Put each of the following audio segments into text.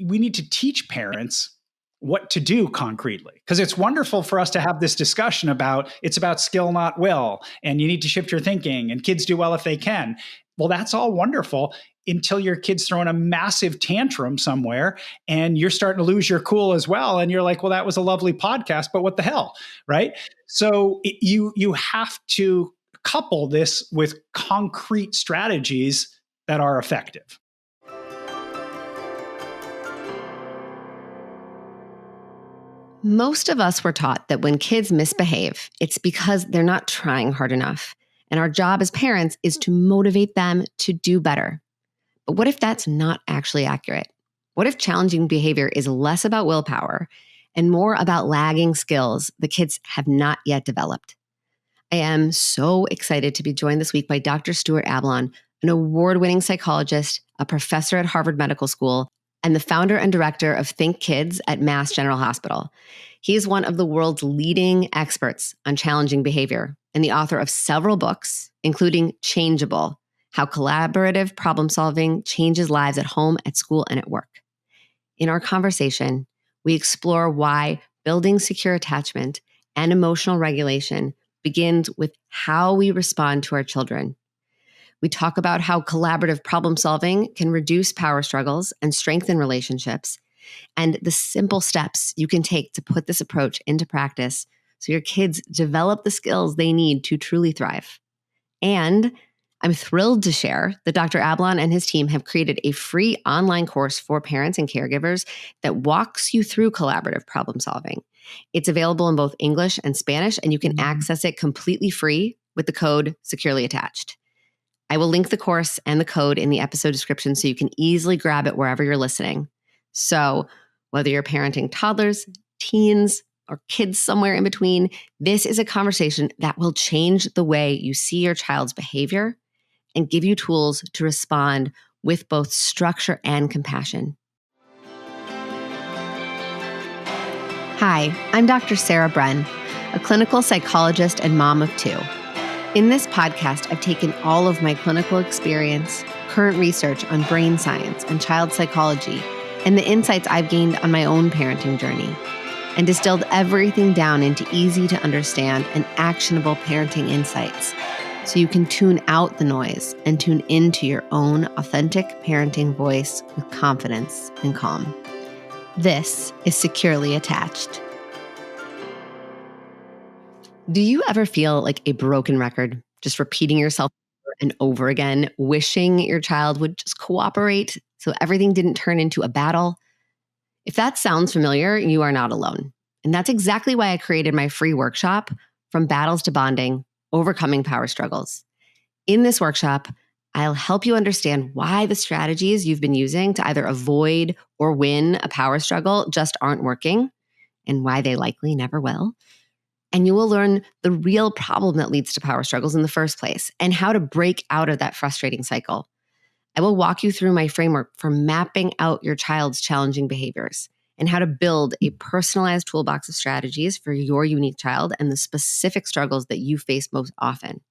we need to teach parents what to do concretely. Because it's wonderful for us to have this discussion about it's about skill, not will, and you need to shift your thinking, and kids do well if they can. Well, that's all wonderful until your kid's throwing a massive tantrum somewhere and you're starting to lose your cool as well. And you're like, well, that was a lovely podcast, but what the hell, right? So you have to couple this with concrete strategies that are effective. Most of us were taught that when kids misbehave, it's because they're not trying hard enough. And our job as parents is to motivate them to do better. But what if that's not actually accurate? What if challenging behavior is less about willpower and more about lagging skills the kids have not yet developed? I am so excited to be joined this week by Dr. Stuart Ablon, an award-winning psychologist, a professor at Harvard Medical School, and the founder and director of Think Kids at Mass General Hospital. He is one of the world's leading experts on challenging behavior and the author of several books, including Changeable: How Collaborative Problem Solving Changes Lives at Home, at School, and at Work. In our conversation, we explore why building secure attachment and emotional regulation begins with how we respond to our children. We talk about how collaborative problem solving can reduce power struggles and strengthen relationships, and the simple steps you can take to put this approach into practice so your kids develop the skills they need to truly thrive. And I'm thrilled to share that Dr. Ablon and his team have created a free online course for parents and caregivers that walks you through collaborative problem solving. It's available in both English and Spanish, and you can access it completely free with the code securely attached. I will link the course and the code in the episode description so you can easily grab it wherever you're listening. So whether you're parenting toddlers, teens, or kids somewhere in between, this is a conversation that will change the way you see your child's behavior and give you tools to respond with both structure and compassion. Hi, I'm Dr. Sarah Bren, a clinical psychologist and mom of two. In this podcast, I've taken all of my clinical experience, current research on brain science and child psychology, and the insights I've gained on my own parenting journey, and distilled everything down into easy to understand and actionable parenting insights so you can tune out the noise and tune into your own authentic parenting voice with confidence and calm. This is Securely Attached. Do you ever feel like a broken record, just repeating yourself over and over again, wishing your child would just cooperate so everything didn't turn into a battle? If that sounds familiar, you are not alone. And that's exactly why I created my free workshop, From Battles to Bonding: Overcoming Power Struggles. In this workshop, I'll help you understand why the strategies you've been using to either avoid or win a power struggle just aren't working, and why they likely never will. And you will learn the real problem that leads to power struggles in the first place and how to break out of that frustrating cycle. I will walk you through my framework for mapping out your child's challenging behaviors and how to build a personalized toolbox of strategies for your unique child and the specific struggles that you face most often.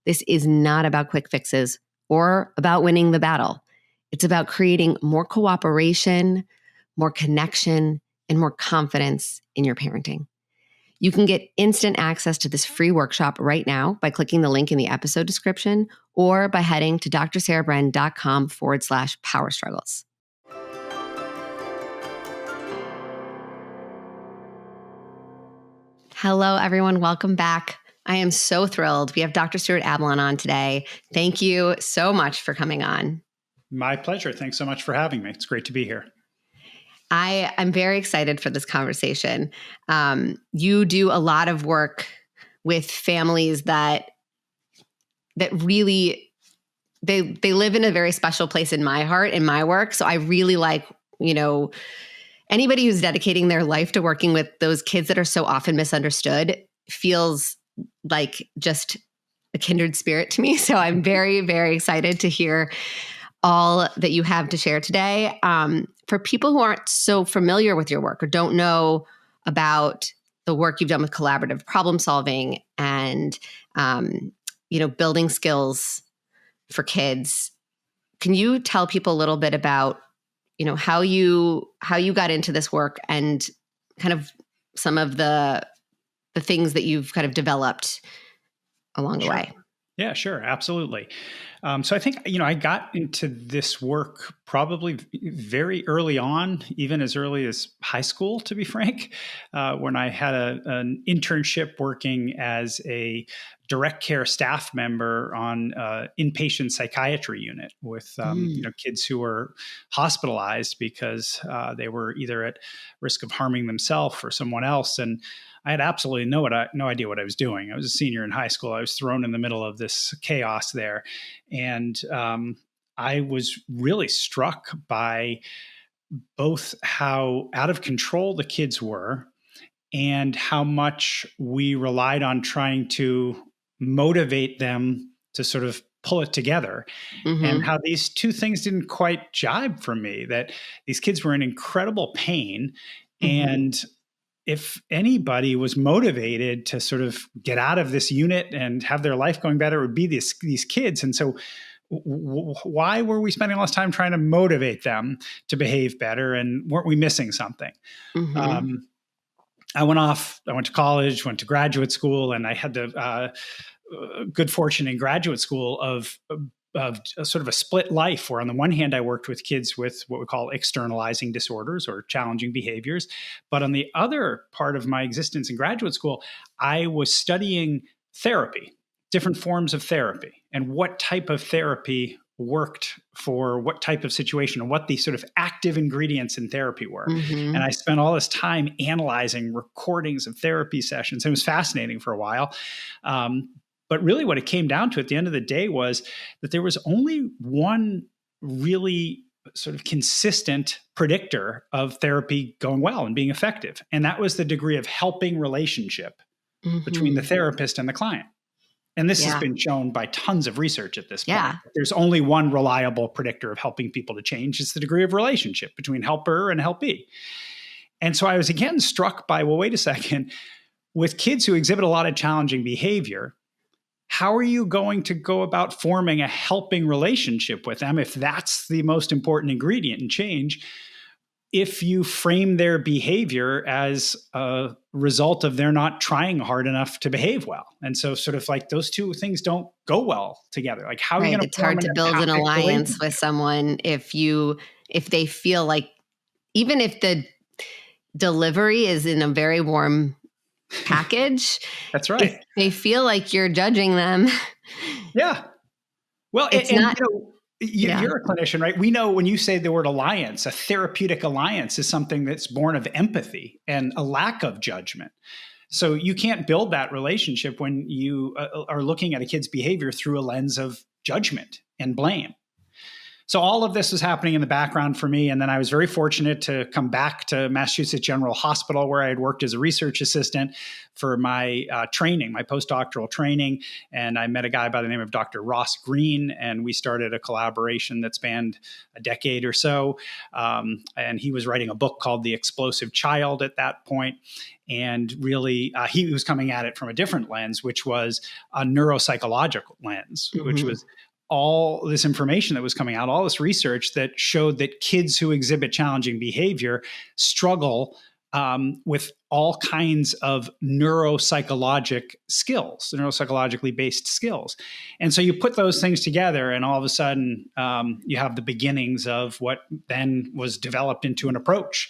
This is not about quick fixes or about winning the battle. It's about creating more cooperation, more connection, and more confidence in your parenting. You can get instant access to this free workshop right now by clicking the link in the episode description or by heading to drsarahbren.com/power struggles. Hello, everyone. Welcome back. I am so thrilled. We have Dr. Stuart Ablon on today. Thank you so much for coming on. My pleasure. Thanks so much for having me. It's great to be here. I'm very excited for this conversation. You do a lot of work with families that really, they live in a very special place in my heart, in my work. So I really like, anybody who's dedicating their life to working with those kids that are so often misunderstood feels like just a kindred spirit to me. So I'm very, very excited to hear all that you have to share today. For people who aren't so familiar with your work or don't know about the work you've done with collaborative problem solving and, building skills for kids, can you tell people a little bit about how you got into this work and kind of some of the things that you've kind of developed along the way. Yeah, sure. Absolutely. So I think, I got into this work probably very early on, even as early as high school, to be frank, when I had an internship working as a direct care staff member on inpatient psychiatry unit with kids who were hospitalized because they were either at risk of harming themselves or someone else. And I had absolutely no idea what I was doing. I was a senior in high school. I was thrown in the middle of this chaos there. And I was really struck by both how out of control the kids were and how much we relied on trying to motivate them to sort of pull it together, and how these two things didn't quite jibe for me, that these kids were in incredible pain. And if anybody was motivated to sort of get out of this unit and have their life going better, it would be these kids. And so why were we spending all this time trying to motivate them to behave better? And weren't we missing something? I went to college, went to graduate school, and I had the good fortune in graduate school of sort of a split life, where on the one hand, I worked with kids with what we call externalizing disorders or challenging behaviors. But on the other part of my existence in graduate school, I was studying therapy, different forms of therapy, and what type of therapy worked for what type of situation and what the sort of active ingredients in therapy were. And I spent all this time analyzing recordings of therapy sessions. It was fascinating for a while. But really what it came down to at the end of the day was that there was only one really sort of consistent predictor of therapy going well and being effective. And that was the degree of helping relationship between the therapist and the client. And this has been shown by tons of research at this point. There's only one reliable predictor of helping people to change. It's the degree of relationship between helper and helpee. And so I was again struck by, well, wait a second, with kids who exhibit a lot of challenging behavior, how are you going to go about forming a helping relationship with them if that's the most important ingredient in change, if you frame their behavior as a result of they're not trying hard enough to behave well? And so sort of like those two things don't go well together. Like how are you going to— It's hard to build an alliance with someone if they feel like, even if the delivery is in a very warm package. That's right. If they feel like you're judging them. Yeah. Well, it's not. You're a clinician, right? We know when you say the word alliance, a therapeutic alliance is something that's born of empathy and a lack of judgment. So you can't build that relationship when you are looking at a kid's behavior through a lens of judgment and blame. So all of this was happening in the background for me. And then I was very fortunate to come back to Massachusetts General Hospital, where I had worked as a research assistant for my training, my postdoctoral training. And I met a guy by the name of Dr. Ross Green, and we started a collaboration that spanned a decade or so. And he was writing a book called The Explosive Child at that point. And really, he was coming at it from a different lens, which was a neuropsychological lens, which was all this information that was coming out, all this research that showed that kids who exhibit challenging behavior struggle with all kinds of neuropsychologic skills, neuropsychologically based skills. And so you put those things together, and all of a sudden you have the beginnings of what then was developed into an approach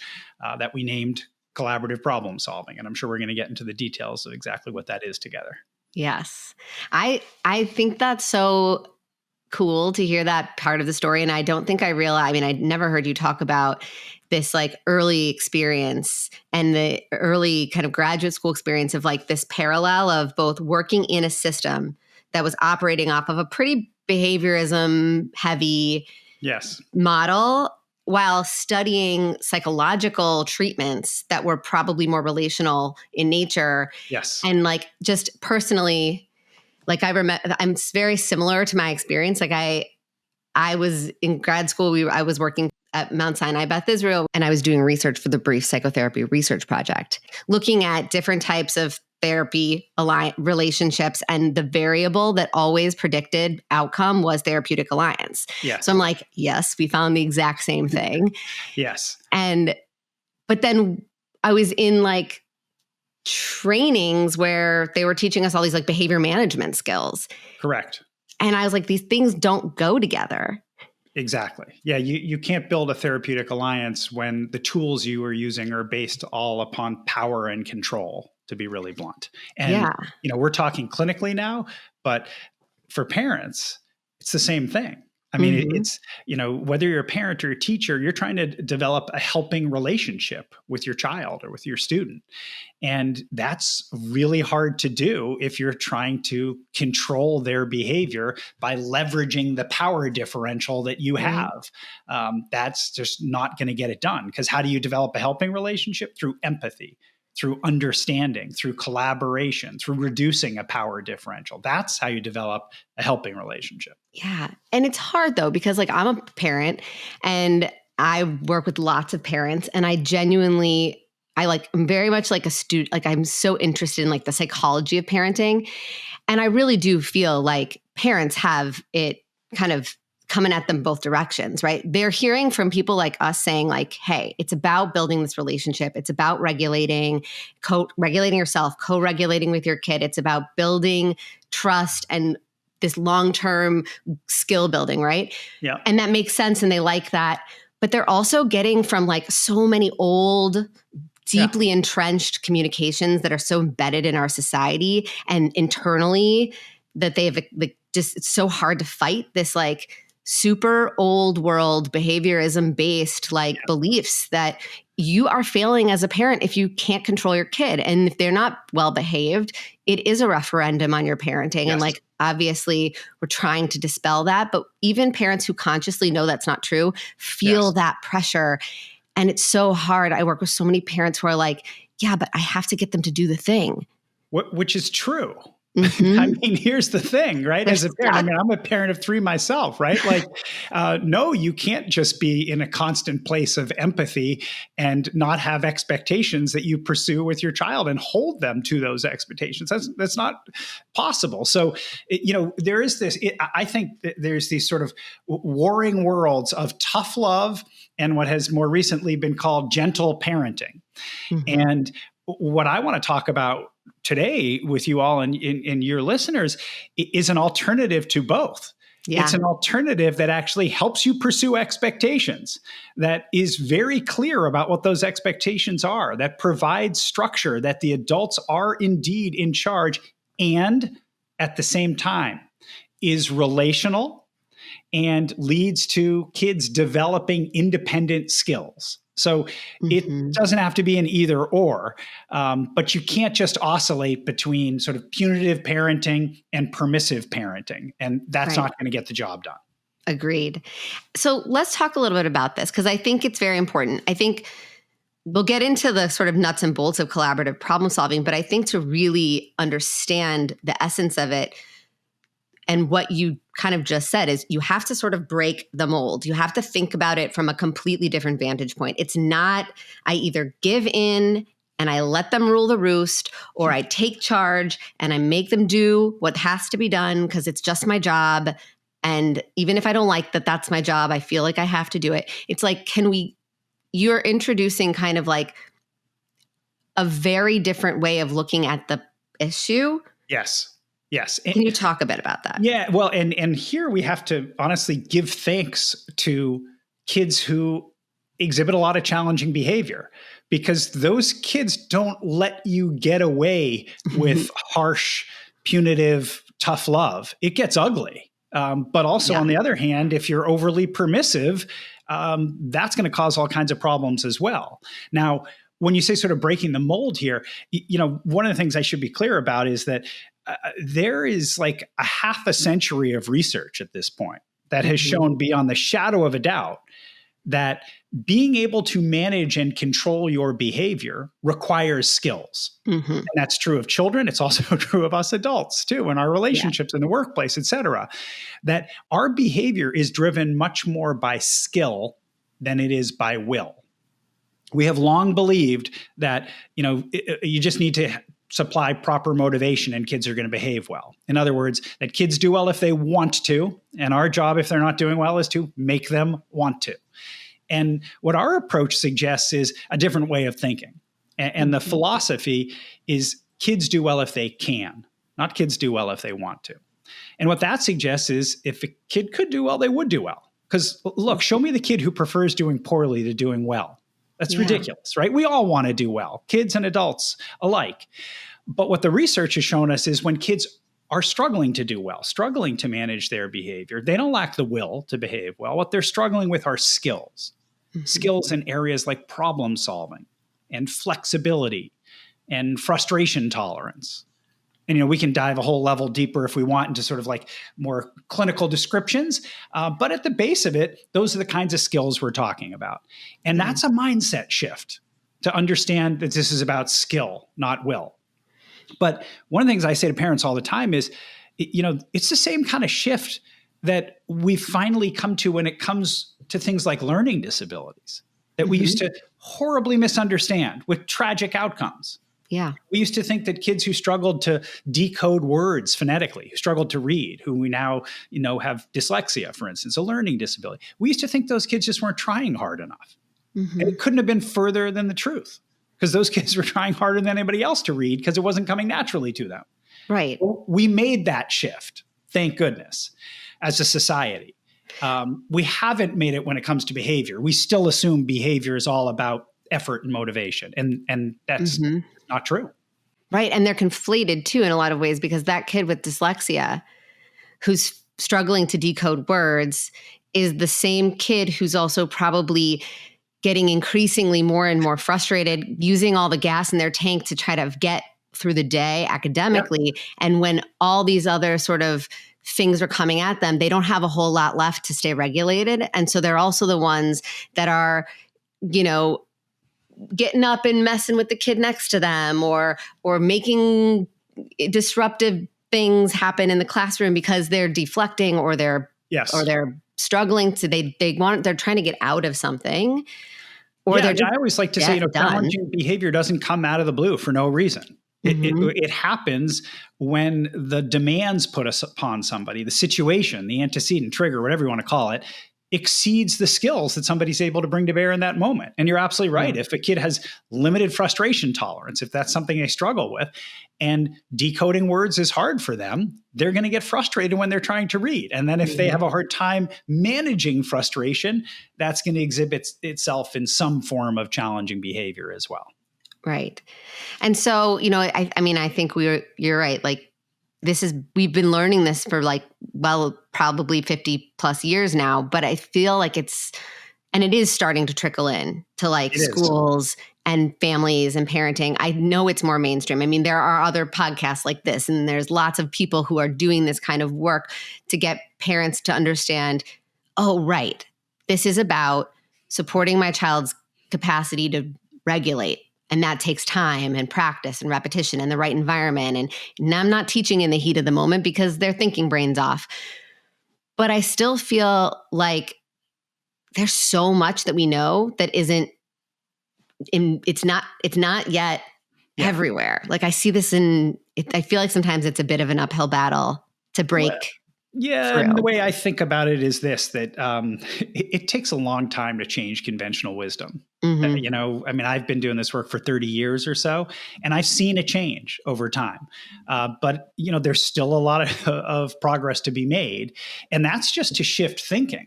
that we named collaborative problem solving. And I'm sure we're going to get into the details of exactly what that is together. Yes. I think that's so cool to hear that part of the story. And I don't think I realized, I'd never heard you talk about this like early experience and the early kind of graduate school experience of like this parallel of both working in a system that was operating off of a pretty behaviorism heavy model, while studying psychological treatments that were probably more relational in nature. Yes. And like just personally, like I remember, I'm very similar to my experience. Like I was in grad school. I was working at Mount Sinai Beth Israel, and I was doing research for the Brief Psychotherapy Research Project, looking at different types of therapy relationships, and the variable that always predicted outcome was therapeutic alliance. Yes. So I'm like, yes, we found the exact same thing. Yes. But then I was in like trainings where they were teaching us all these like behavior management skills. Correct. And I was like, these things don't go together. Exactly. Yeah, you can't build a therapeutic alliance when the tools you are using are based all upon power and control, to be really blunt. And we're talking clinically now, but for parents, it's the same thing. I mean, it's, whether you're a parent or a teacher, you're trying to develop a helping relationship with your child or with your student. And that's really hard to do if you're trying to control their behavior by leveraging the power differential that you have. That's just not going to get it done. Because how do you develop a helping relationship? Through empathy, through understanding, through collaboration, through reducing a power differential. That's how you develop a helping relationship. Yeah. And it's hard though, because like I'm a parent and I work with lots of parents, and I'm very much like a student. Like I'm so interested in like the psychology of parenting. And I really do feel like parents have it kind of coming at them both directions, right? They're hearing from people like us saying like, hey, it's about building this relationship. It's about regulating yourself, co-regulating with your kid. It's about building trust and this long-term skill building, right? Yeah. And that makes sense. And they like that. But they're also getting from like so many old, deeply entrenched communications that are so embedded in our society and internally that they have like just, it's so hard to fight this like super old world behaviorism based like beliefs that you are failing as a parent if you can't control your kid. And if they're not well behaved, it is a referendum on your parenting. Yes. And like, obviously we're trying to dispel that, but even parents who consciously know that's not true feel that pressure. And it's so hard. I work with so many parents who are like, yeah, but I have to get them to do the thing. Which is true. I mean, here's the thing, right? As a parent, I mean, I'm a parent of 3 myself, right? Like, no, you can't just be in a constant place of empathy and not have expectations that you pursue with your child and hold them to those expectations. That's not possible. So, there is this, I think that there's these sort of warring worlds of tough love and what has more recently been called gentle parenting. And what I want to talk about today with you all and your listeners is an alternative to both. Yeah. It's an alternative that actually helps you pursue expectations, that is very clear about what those expectations are, that provides structure, that the adults are indeed in charge, and at the same time is relational and leads to kids developing independent skills. So it doesn't have to be an either or, but you can't just oscillate between sort of punitive parenting and permissive parenting. And that's not going to get the job done. Agreed. So let's talk a little bit about this, because I think it's very important. I think we'll get into the sort of nuts and bolts of collaborative problem solving, but I think to really understand the essence of it, and what you kind of just said is you have to sort of break the mold. You have to think about it from a completely different vantage point. It's not, I either give in and I let them rule the roost, or I take charge and I make them do what has to be done because it's just my job. And even if I don't like that that's my job, I feel like I have to do it. It's like, you're introducing kind of like a very different way of looking at the issue. Yes. Can you talk a bit about that? Yeah. Well, and here we have to honestly give thanks to kids who exhibit a lot of challenging behavior, because those kids don't let you get away with harsh, punitive, tough love. It gets ugly. But also on the other hand, if you're overly permissive, that's going to cause all kinds of problems as well. Now, when you say sort of breaking the mold here, one of the things I should be clear about is that there is like a half a century of research at this point that has shown beyond the shadow of a doubt that being able to manage and control your behavior requires skills. And that's true of children. It's also true of us adults too, in our relationships in the workplace, et cetera, that our behavior is driven much more by skill than it is by will. We have long believed that, you just need to supply proper motivation and kids are going to behave well. In other words, that kids do well if they want to, and our job if they're not doing well is to make them want to. And what our approach suggests is a different way of thinking. And the philosophy is kids do well if they can, not kids do well if they want to. And what that suggests is if a kid could do well, they would do well. Because look, show me the kid who prefers doing poorly to doing well. That's ridiculous, right? We all want to do well, kids and adults alike. But what the research has shown us is when kids are struggling to do well, struggling to manage their behavior, they don't lack the will to behave well. What they're struggling with are skills, skills in areas like problem solving and flexibility and frustration tolerance. And, we can dive a whole level deeper if we want into sort of like more clinical descriptions. But at the base of it, those are the kinds of skills we're talking about. And that's a mindset shift to understand that this is about skill, not will. But one of the things I say to parents all the time is, it's the same kind of shift that we finally come to when it comes to things like learning disabilities that we used to horribly misunderstand with tragic outcomes. Yeah. We used to think that kids who struggled to decode words phonetically, who struggled to read, who we now, have dyslexia, for instance, a learning disability. We used to think those kids just weren't trying hard enough. And it couldn't have been further than the truth because those kids were trying harder than anybody else to read because it wasn't coming naturally to them. Right. We made that shift, thank goodness, as a society. We haven't made it when it comes to behavior. We still assume behavior is all about effort and motivation. And that's not true. Right. And they're conflated too in a lot of ways because that kid with dyslexia who's struggling to decode words is the same kid who's also probably getting increasingly more and more frustrated, using all the gas in their tank to try to get through the day academically. Yep. And when all these other sort of things are coming at them, they don't have a whole lot left to stay regulated. And so they're also the ones that are, getting up and messing with the kid next to them or making disruptive things happen in the classroom because they're deflecting or they're struggling to they're trying to get out of something. Or I always like to say, challenging behavior doesn't come out of the blue for no reason. It happens when the demands put us upon somebody, the situation, the antecedent trigger, whatever you want to call it, exceeds the skills that somebody's able to bring to bear in that moment. And you're absolutely right. If a kid has limited frustration tolerance, if that's something they struggle with, and decoding words is hard for them, they're going to get frustrated when they're trying to read. And then if they have a hard time managing frustration, that's going to exhibit itself in some form of challenging behavior as well. Right. And so, I think you're right. Like, we've been learning this for probably 50 plus years now, but I feel like it is starting to trickle in to schools and families and parenting. I know it's more mainstream. I mean, there are other podcasts like this, and there's lots of people who are doing this kind of work to get parents to understand, oh, right, this is about supporting my child's capacity to regulate. And that takes time and practice and repetition and the right environment. And I'm not teaching in the heat of the moment because they're thinking brains off. But I still feel like there's so much that we know that it's not yet everywhere. Like I see this I feel like sometimes it's a bit of an uphill battle to break. Yeah, and the way I think about it is this, that it takes a long time to change conventional wisdom. I've been doing this work for 30 years or so, and I've seen a change over time. But there's still a lot of progress to be made. And that's just to shift thinking.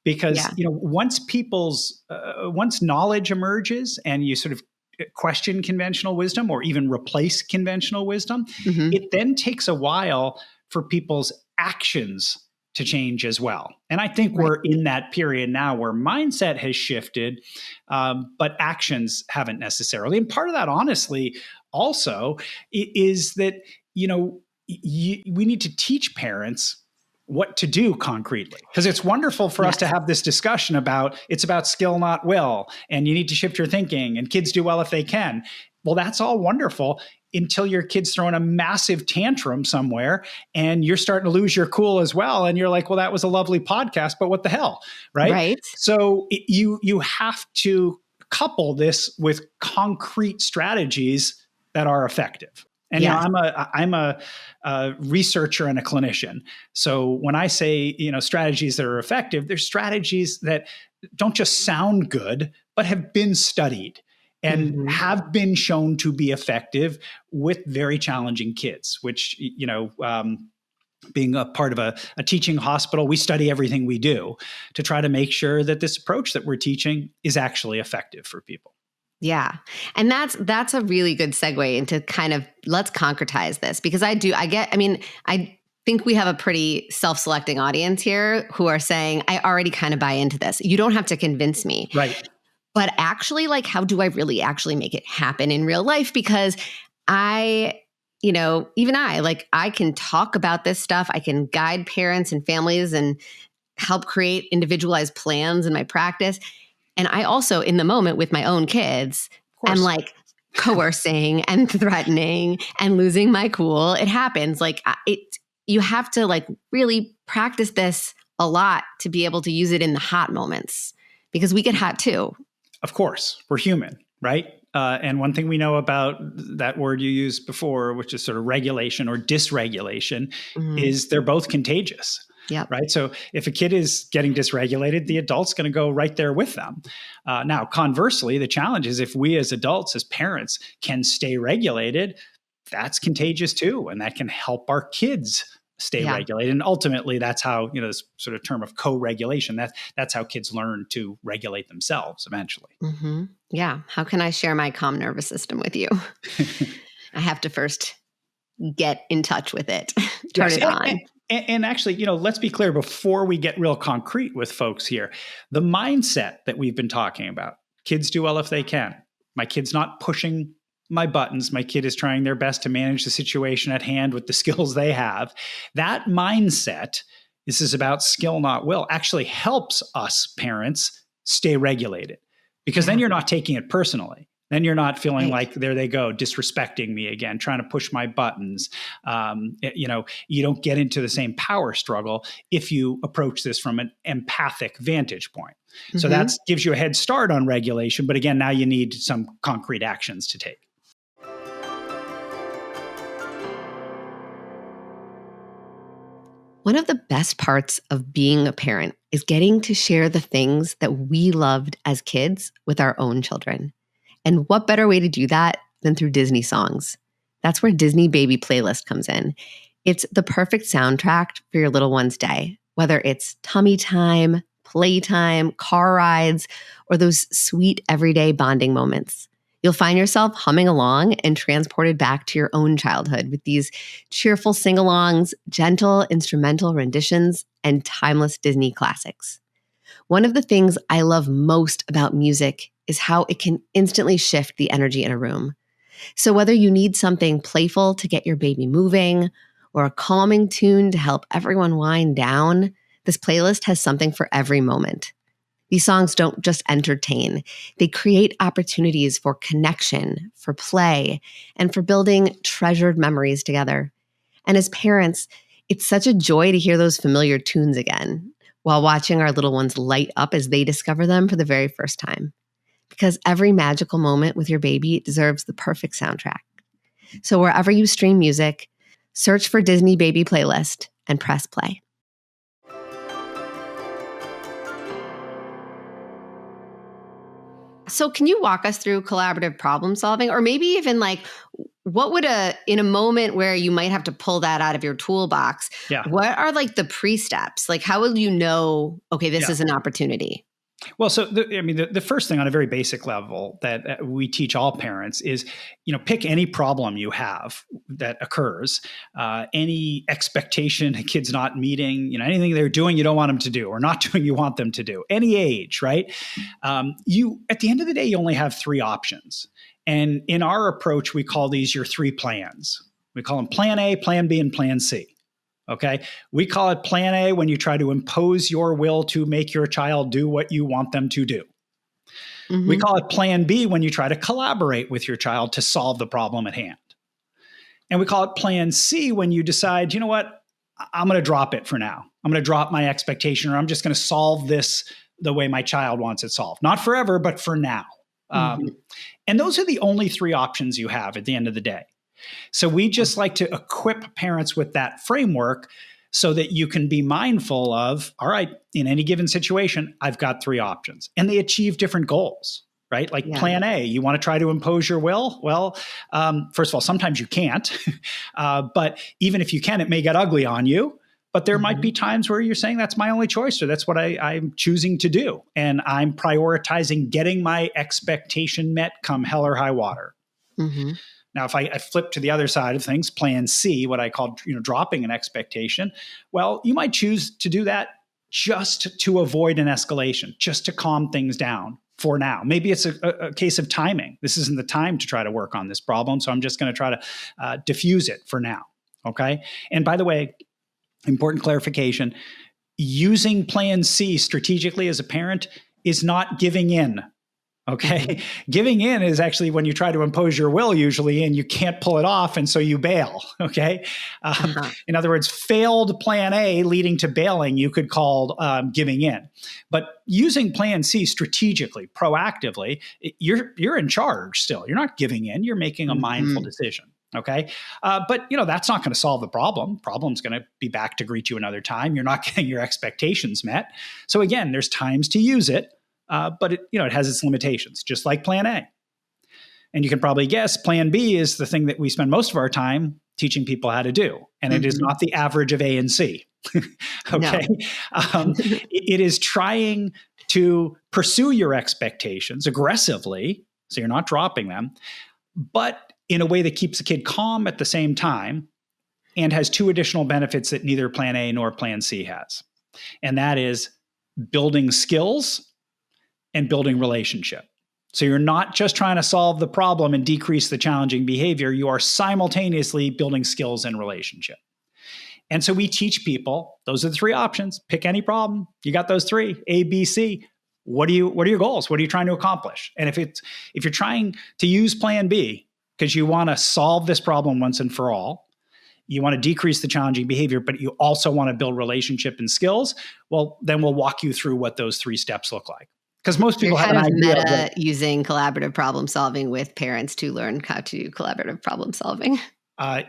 Because, once knowledge emerges and you sort of question conventional wisdom or even replace conventional wisdom, it then takes a while for people's actions to change as well. And I think we're in that period now where mindset has shifted, but actions haven't necessarily. And part of that, honestly, also is that, we need to teach parents what to do concretely. Because it's wonderful for us to have this discussion about it's about skill, not will. And you need to shift your thinking and kids do well if they can. Well, that's all wonderful until your kid's throwing a massive tantrum somewhere and you're starting to lose your cool as well. And you're like, well, that was a lovely podcast, but what the hell, right? Right. So you have to couple this with concrete strategies that are effective. And Yes. I'm a researcher and a clinician. So when I say, strategies that are effective, they're strategies that don't just sound good, but have been studied and Mhm. have been shown to be effective with very challenging kids, which, being a part of a teaching hospital, we study everything we do to try to make sure that this approach that we're teaching is actually effective for people. Yeah. And that's a really good segue into kind of let's concretize this, because I think we have a pretty self-selecting audience here who are saying, I already kind of buy into this. You don't have to convince me. Right. But actually, like, how do I really actually make it happen in real life? Because I can talk about this stuff. I can guide parents and families and help create individualized plans in my practice. And I also, in the moment with my own kids, am like coercing and threatening and losing my cool. It happens. You have to like really practice this a lot to be able to use it in the hot moments, because we get hot too. Of course, we're human, right? And one thing we know about that word you used before, which is sort of regulation or dysregulation, is they're both contagious. Yep. Right. So if a kid is getting dysregulated, the adult's going to go right there with them. Now, conversely, the challenge is if we as adults, as parents, can stay regulated, that's contagious too. And that can help our kids stay regulated. And ultimately, that's how, this sort of term of co-regulation, that's how kids learn to regulate themselves eventually. Mm-hmm. Yeah. How can I share my calm nervous system with you? I have to first get in touch with it, turn it on. And actually, let's be clear before we get real concrete with folks here. The mindset that we've been talking about, kids do well if they can. My kid's not pushing my buttons. My kid is trying their best to manage the situation at hand with the skills they have. That mindset, this is about skill, not will, actually helps us parents stay regulated, because then you're not taking it personally. Then you're not feeling like, there they go, disrespecting me again, trying to push my buttons. You don't get into the same power struggle if you approach this from an empathic vantage point. So that gives you a head start on regulation. But again, now you need some concrete actions to take. One of the best parts of being a parent is getting to share the things that we loved as kids with our own children. And what better way to do that than through Disney songs? That's where Disney Baby Playlist comes in. It's the perfect soundtrack for your little one's day, whether it's tummy time, playtime, car rides, or those sweet everyday bonding moments. You'll find yourself humming along and transported back to your own childhood with these cheerful sing-alongs, gentle instrumental renditions, and timeless Disney classics. One of the things I love most about music is how it can instantly shift the energy in a room. So whether you need something playful to get your baby moving or a calming tune to help everyone wind down, this playlist has something for every moment. These songs don't just entertain. They create opportunities for connection, for play, and for building treasured memories together. And as parents, it's such a joy to hear those familiar tunes again while watching our little ones light up as they discover them for the very first time. Because every magical moment with your baby deserves the perfect soundtrack. So wherever you stream music, search for Disney Baby Playlist and press play. So can you walk us through collaborative problem solving, or maybe even like what would in a moment where you might have to pull that out of your toolbox, what are like the pre-steps? Like how will you know, okay, this is an opportunity? Well, so the first thing on a very basic level that we teach all parents is, pick any problem you have that occurs, any expectation a kid's not meeting, anything they're doing you don't want them to do or not doing you want them to do, any age, right? You at the end of the day, you only have three options. And in our approach, we call these your three plans. We call them Plan A, Plan B, and Plan C. Okay. We call it Plan A when you try to impose your will to make your child do what you want them to do. We call it Plan B when you try to collaborate with your child to solve the problem at hand. And we call it Plan C when you decide, you know what, I'm going to drop it for now. I'm going to drop my expectation, or I'm just going to solve this the way my child wants it solved. Not forever, but for now. Um, and those are the only three options you have at the end of the day. So we just like to equip parents with that framework so that you can be mindful of, all right, in any given situation, I've got three options. And they achieve different goals, right? Like plan A, you want to try to impose your will? Well, first of all, sometimes you can't. But even if you can, it may get ugly on you. But there might be times where you're saying that's my only choice, or that's what I'm choosing to do. And I'm prioritizing getting my expectation met come hell or high water. Now, if I flip to the other side of things, plan C, what I call dropping an expectation, well, you might choose to do that just to avoid an escalation, just to calm things down for now. Maybe it's a case of timing. This isn't the time to try to work on this problem, so I'm just going to try to diffuse it for now, okay? And by the way, important clarification, using plan C strategically as a parent is not giving in. Okay. Giving in is actually when you try to impose your will usually, and you can't pull it off. And so you bail. Okay. In other words, failed plan A leading to bailing, you could call giving in. But using plan C strategically, proactively, you're in charge still. You're not giving in. You're making a mindful decision. Okay. But that's not going to solve the problem. Problem's going to be back to greet you another time. You're not getting your expectations met. So again, there's times to use it. But it has its limitations, just like plan A. And you can probably guess plan B is the thing that we spend most of our time teaching people how to do. And it is not the average of A and C. Okay. It is trying to pursue your expectations aggressively, so you're not dropping them, but in a way that keeps the kid calm at the same time and has two additional benefits that neither plan A nor plan C has. And that is building skills and building relationship. So you're not just trying to solve the problem and decrease the challenging behavior. You are simultaneously building skills and relationship. And so we teach people, those are the three options. Pick any problem. You got those three, A, B, C. What are your goals? What are you trying to accomplish? And if you're trying to use plan B because you want to solve this problem once and for all, you want to decrease the challenging behavior, but you also want to build relationship and skills, well, then we'll walk you through what those three steps look like. Because most people have an idea of using collaborative problem solving with parents to learn how to do collaborative problem solving.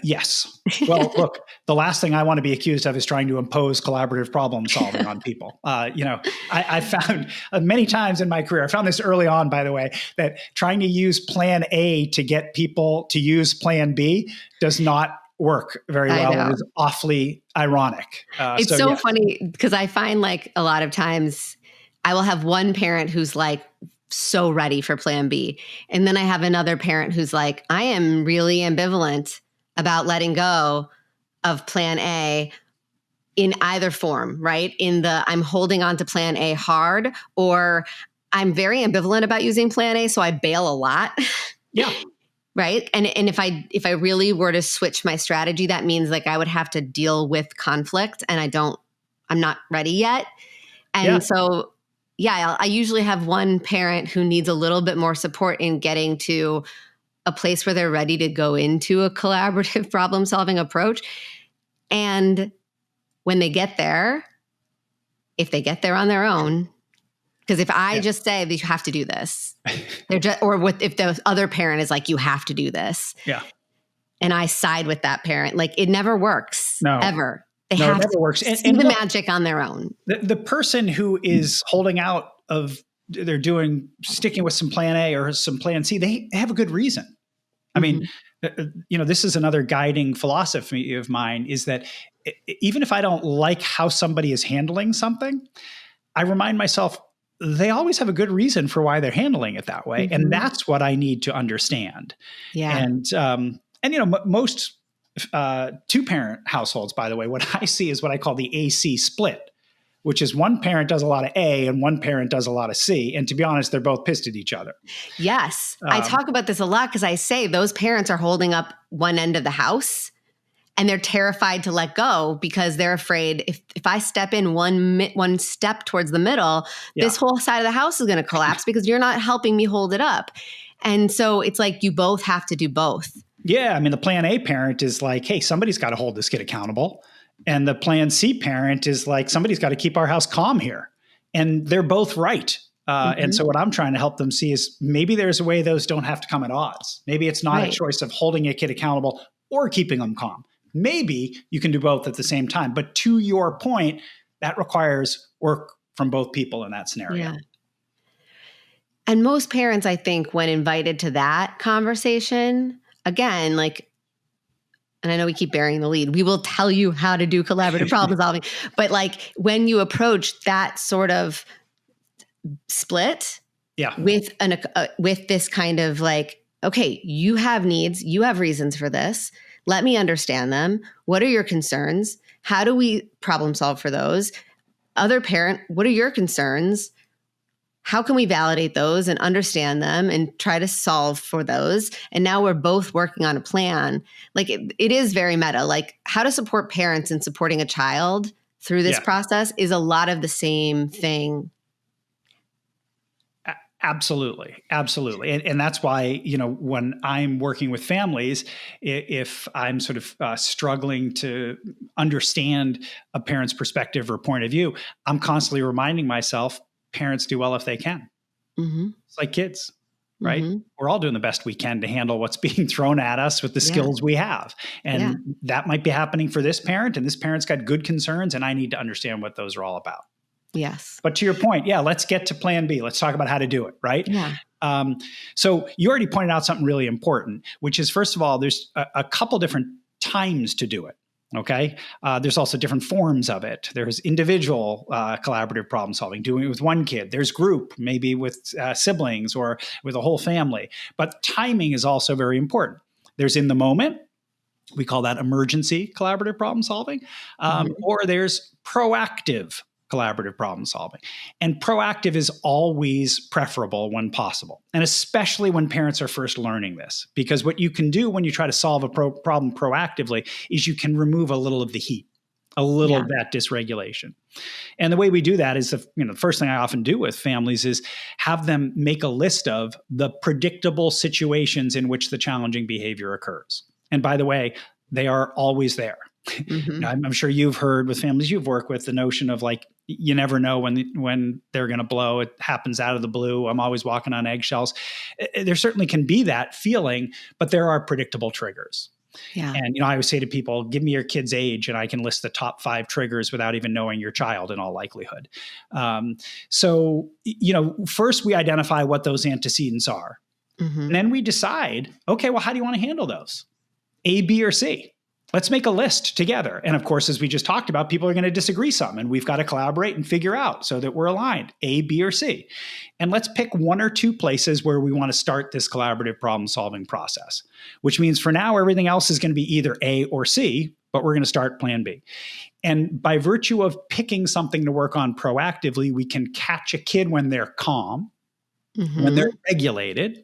Yes. Well, look, the last thing I want to be accused of is trying to impose collaborative problem solving on people. I found many times in my career, I found this early on, by the way, that trying to use plan A to get people to use plan B does not work very well. It is awfully ironic. It's so funny because I find like a lot of times I will have one parent who's like so ready for plan B. And then I have another parent who's like, I am really ambivalent about letting go of plan A in either form, right? I'm holding on to plan A hard, or I'm very ambivalent about using plan A, so I bail a lot. Yeah. Right. And if I really were to switch my strategy, that means like I would have to deal with conflict, and I'm not ready yet. And so I usually have one parent who needs a little bit more support in getting to a place where they're ready to go into a collaborative problem solving approach. And when they get there, if they get there on their own, because if I just say that you have to do this, if the other parent is like, you have to do this. Yeah. And I side with that parent, like it never works. No. Ever. It never works. See the magic on their own. The person who is holding out sticking with some plan A or some plan C, they have a good reason. I mean, this is another guiding philosophy of mine, is that even if I don't like how somebody is handling something, I remind myself they always have a good reason for why they're handling it that way. And that's what I need to understand. Yeah. And most two-parent households, by the way, what I see is what I call the AC split, which is one parent does a lot of A and one parent does a lot of C. And to be honest, they're both pissed at each other. Yes. I talk about this a lot because I say those parents are holding up one end of the house and they're terrified to let go because they're afraid if I step in one step towards the middle, this whole side of the house is going to collapse because you're not helping me hold it up. And so it's like you both have to do both. Yeah. I mean, the plan A parent is like, hey, somebody's got to hold this kid accountable. And the plan C parent is like, somebody's got to keep our house calm here. And they're both right. And so what I'm trying to help them see is maybe there's a way those don't have to come at odds. Maybe it's not a choice of holding a kid accountable or keeping them calm. Maybe you can do both at the same time. But to your point, that requires work from both people in that scenario. Yeah. And most parents, I think, when invited to that conversation, again, like, and I know we keep burying the lead, we will tell you how to do collaborative problem solving. But like when you approach that sort of split with this kind of like, okay, you have needs, you have reasons for this. Let me understand them. What are your concerns? How do we problem solve for those? Other parent, what are your concerns? How can we validate those and understand them and try to solve for those? And now we're both working on a plan. Like it is very meta. Like how to support parents in supporting a child through this process is a lot of the same thing. Absolutely. Absolutely. And that's why, when I'm working with families, if I'm sort of struggling to understand a parent's perspective or point of view, I'm constantly reminding myself, parents do well if they can. It's like kids, right? We're all doing the best we can to handle what's being thrown at us with the skills we have. And that might be happening for this parent, and this parent's got good concerns, and I need to understand what those are all about. Yes. But to your point, let's get to plan B. Let's talk about how to do it, right? Yeah. So you already pointed out something really important, which is, first of all, there's a couple different times to do it. Okay. There's also different forms of it. There's individual collaborative problem solving, doing it with one kid. There's group, maybe with siblings or with a whole family. But timing is also very important. There's in the moment. We call that emergency collaborative problem solving. Or there's proactive collaborative problem solving. And proactive is always preferable when possible, and especially when parents are first learning this. Because what you can do when you try to solve a problem proactively is you can remove a little of the heat, a little of that dysregulation. And the way we do that is, the first thing I often do with families is have them make a list of the predictable situations in which the challenging behavior occurs. And by the way, they are always there. I'm sure you've heard with families you've worked with the notion of like, you never know when they're going to blow. It happens out of the blue. I'm always walking on eggshells. There certainly can be that feeling, but there are predictable triggers. Yeah. And, I always say to people, give me your kid's age and I can list the top 5 triggers without even knowing your child in all likelihood. So, first we identify what those antecedents are. And then we decide, okay, well, how do you want to handle those? A, B, or C? Let's make a list together. And of course, as we just talked about, people are going to disagree some, and we've got to collaborate and figure out so that we're aligned, A, B, or C. And let's pick 1 or 2 places where we want to start this collaborative problem-solving process, which means for now, everything else is going to be either A or C, but we're going to start plan B. And by virtue of picking something to work on proactively, we can catch a kid when they're calm, when they're regulated,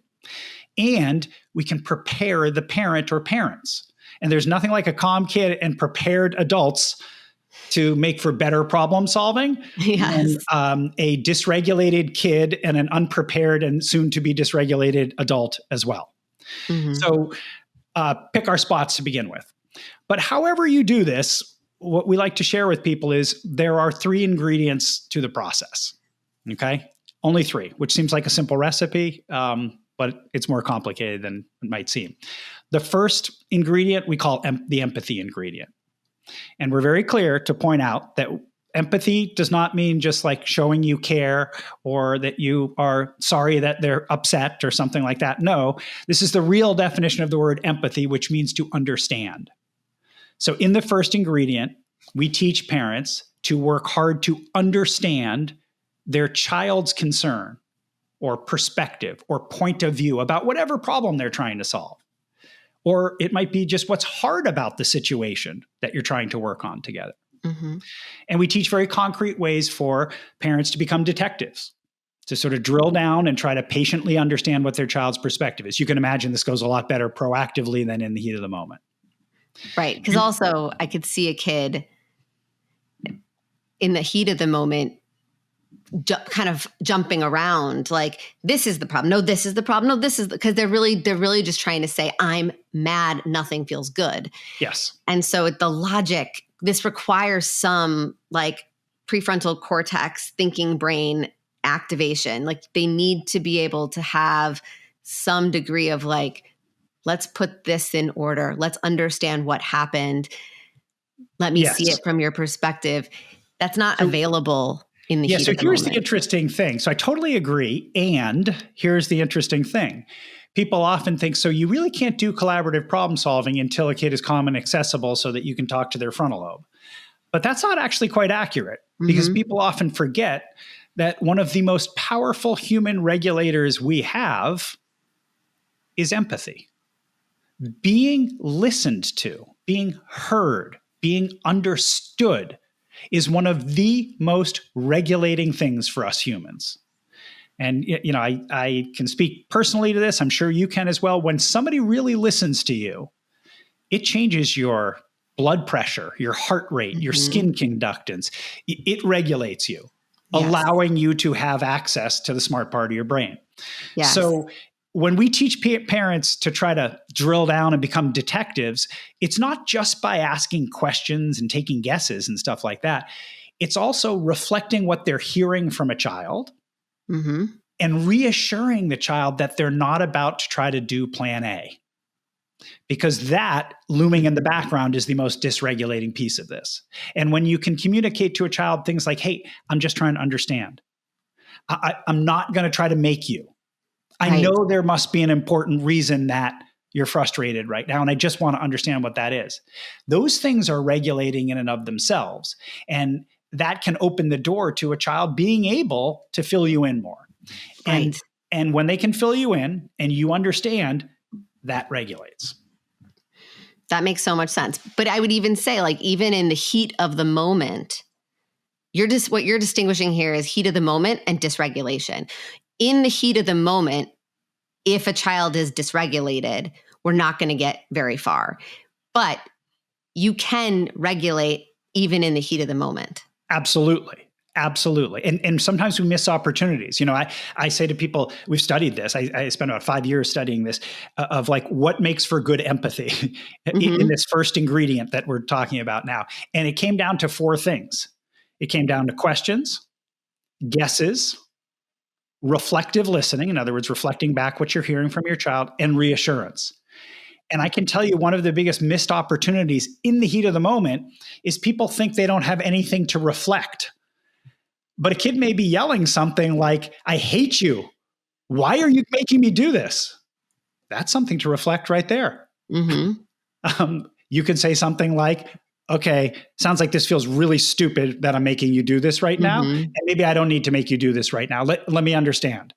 and we can prepare the parent or parents. And there's nothing like a calm kid and prepared adults to make for better problem solving. Yes. And a dysregulated kid and an unprepared and soon to be dysregulated adult as well. So pick our spots to begin with. But however you do this, what we like to share with people is there are 3 ingredients to the process. Okay? Only 3, which seems like a simple recipe, but it's more complicated than it might seem. The first ingredient we call the empathy ingredient. And we're very clear to point out that empathy does not mean just like showing you care or that you are sorry that they're upset or something like that. No, this is the real definition of the word empathy, which means to understand. So in the first ingredient, we teach parents to work hard to understand their child's concern or perspective or point of view about whatever problem they're trying to solve. Or it might be just what's hard about the situation that you're trying to work on together. And we teach very concrete ways for parents to become detectives, to sort of drill down and try to patiently understand what their child's perspective is. You can imagine this goes a lot better proactively than in the heat of the moment. Right. Because also I could see a kid in the heat of the moment kind of jumping around like, this is the problem. No, this is the problem. No, this is because they're really just trying to say, I'm mad. Nothing feels good. Yes. And so the logic, this requires some like prefrontal cortex thinking brain activation. Like they need to be able to have some degree of like, let's put this in order. Let's understand what happened. Let me see Yes. it from your perspective. That's not So- available in the Yeah, heat so of the here's moment. the interesting thing. So I totally agree. And here's the interesting thing. People often think, so you really can't do collaborative problem solving until a kid is calm and accessible so that you can talk to their frontal lobe. But that's not actually quite accurate because people often forget that one of the most powerful human regulators we have is empathy. Being listened to, being heard, being understood is one of the most regulating things for us humans. And you know, I can speak personally to this. I'm sure you can as well. When somebody really listens to you, it changes your blood pressure, your heart rate, your skin conductance. It regulates you, allowing you to have access to the smart part of your brain. Yes. So when we teach parents to try to drill down and become detectives, it's not just by asking questions and taking guesses and stuff like that. It's also reflecting what they're hearing from a child and reassuring the child that they're not about to try to do plan A. Because that looming in the background is the most dysregulating piece of this. And when you can communicate to a child things like, hey, I'm just trying to understand. I'm not going to try to make you. I know there must be an important reason that you're frustrated right now, and I just want to understand what that is. Those things are regulating in and of themselves, and that can open the door to a child being able to fill you in more. And when they can fill you in and you understand, that regulates. That makes so much sense. But I would even say, like, even in the heat of the moment, what you're distinguishing here is heat of the moment and dysregulation. In the heat of the moment, if a child is dysregulated, we're not going to get very far. But you can regulate even in the heat of the moment. Absolutely. Absolutely. And sometimes we miss opportunities. You know, I say to people, we've studied this. I spent about 5 years studying this of like what makes for good empathy in this first ingredient that we're talking about now. And it came down to 4 things. It came down to questions, guesses, reflective listening. In other words, reflecting back what you're hearing from your child, and reassurance. And I can tell you one of the biggest missed opportunities in the heat of the moment is people think they don't have anything to reflect. But a kid may be yelling something like, I hate you. Why are you making me do this? That's something to reflect right there. You could say something like, okay, sounds like this feels really stupid that I'm making you do this right now. And maybe I don't need to make you do this right now. Let me understand.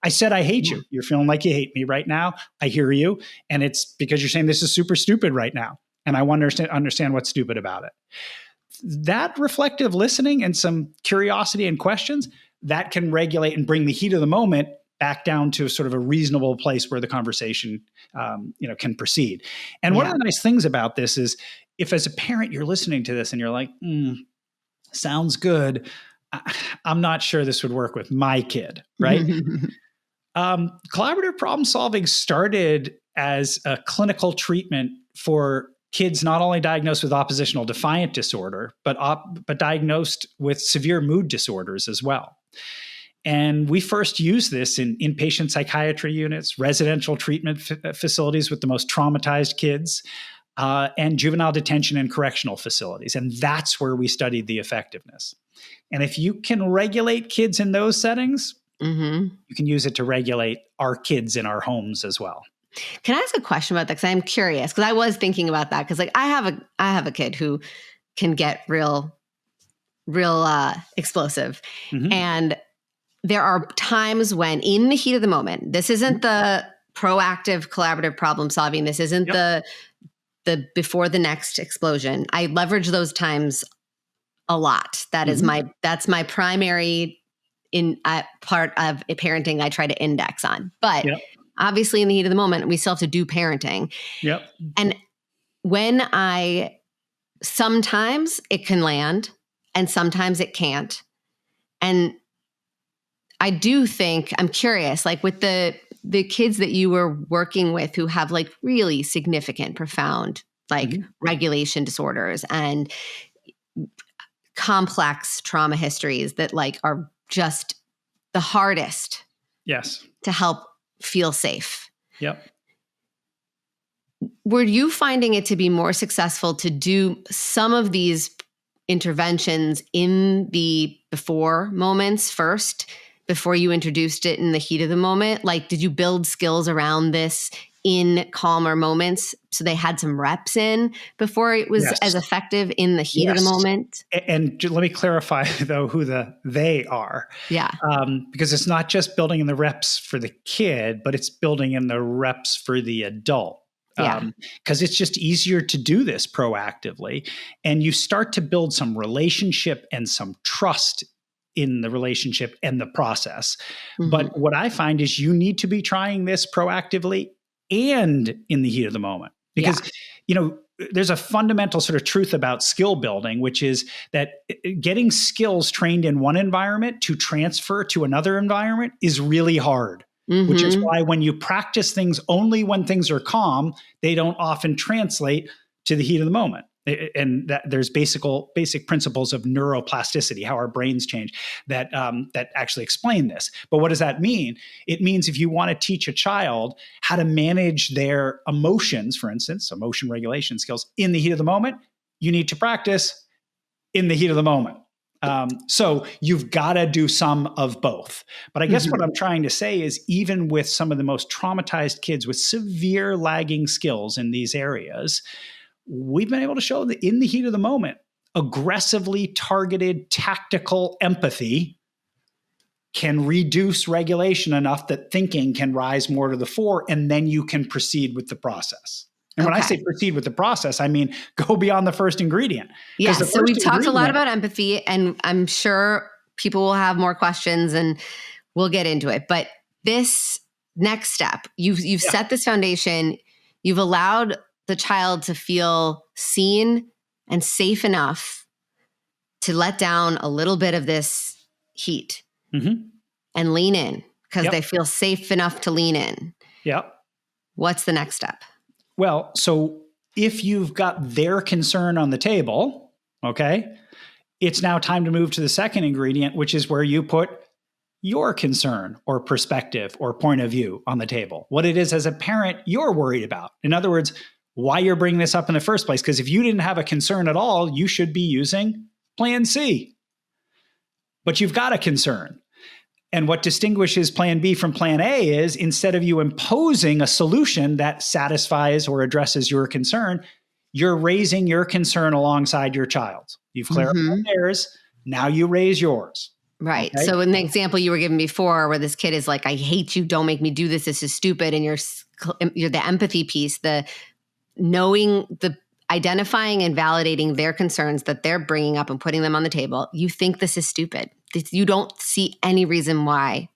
I said, I hate you. You're feeling like you hate me right now. I hear you. And it's because you're saying this is super stupid right now. And I want to understand what's stupid about it. That reflective listening and some curiosity and questions, that can regulate and bring the heat of the moment back down to sort of a reasonable place where the conversation can proceed. And one of the nice things about this is if as a parent you're listening to this and you're like, sounds good, I'm not sure this would work with my kid, right? Collaborative problem solving started as a clinical treatment for kids not only diagnosed with oppositional defiant disorder, but diagnosed with severe mood disorders as well. And we first used this in inpatient psychiatry units, residential treatment facilities with the most traumatized kids, and juvenile detention and correctional facilities. And that's where we studied the effectiveness. And if you can regulate kids in those settings, you can use it to regulate our kids in our homes as well. Can I ask a question about that? Because I'm curious. Because I was thinking about that. Because like I have a kid who can get real explosive, and there are times when, in the heat of the moment, this isn't the proactive collaborative problem solving. This isn't the before the next explosion. I leverage those times a lot. That's my primary part of parenting I try to index on. But obviously in the heat of the moment, we still have to do parenting. And when sometimes it can land and sometimes it can't. And I do think, I'm curious, like with the kids that you were working with who have like really significant, profound, like regulation disorders and complex trauma histories that like are just the hardest Yes. to help feel safe. Yep. Were you finding it to be more successful to do some of these interventions in the before moments first, before you introduced it in the heat of the moment? Like, did you build skills around this in calmer moments so they had some reps in before it was Yes. as effective in the heat of the moment? And let me clarify, though, who they are. Yeah. Because it's not just building in the reps for the kid, but it's building in the reps for the adult. Yeah. Because it's just easier to do this proactively. And you start to build some relationship and some trust in the relationship and the process. Mhm. But what I find is you need to be trying this proactively and in the heat of the moment. Because, there's a fundamental sort of truth about skill building, which is that getting skills trained in one environment to transfer to another environment is really hard. Which is why when you practice things only when things are calm, they don't often translate to the heat of the moment. And that there's basic principles of neuroplasticity, how our brains change, that actually explain this. But what does that mean? It means if you want to teach a child how to manage their emotions, for instance, emotion regulation skills in the heat of the moment, you need to practice in the heat of the moment. So you've got to do some of both. But I guess what I'm trying to say is even with some of the most traumatized kids with severe lagging skills in these areas, we've been able to show that in the heat of the moment, aggressively targeted tactical empathy can reduce regulation enough that thinking can rise more to the fore, and then you can proceed with the process. And when I say proceed with the process, I mean go beyond the first ingredient. Yeah, so we've talked a lot about empathy, and I'm sure people will have more questions and we'll get into it. But this next step, you've set this foundation, you've allowed the child to feel seen and safe enough to let down a little bit of this heat and lean in because they feel safe enough to lean in. Yep. What's the next step? Well, so if you've got their concern on the table, it's now time to move to the second ingredient, which is where you put your concern or perspective or point of view on the table. What it is as a parent you're worried about. In other words, why you're bringing this up in the first place. Because if you didn't have a concern at all, you should be using plan C. But you've got a concern. And what distinguishes plan B from plan A is instead of you imposing a solution that satisfies or addresses your concern, you're raising your concern alongside your child's. You've clarified theirs. Now you raise yours. Right. Okay? So in the example you were giving before where this kid is like, I hate you. Don't make me do this. This is stupid. And you're the empathy piece, the knowing, the identifying and validating their concerns that they're bringing up and putting them on the table. You think this is stupid. You don't see any reason why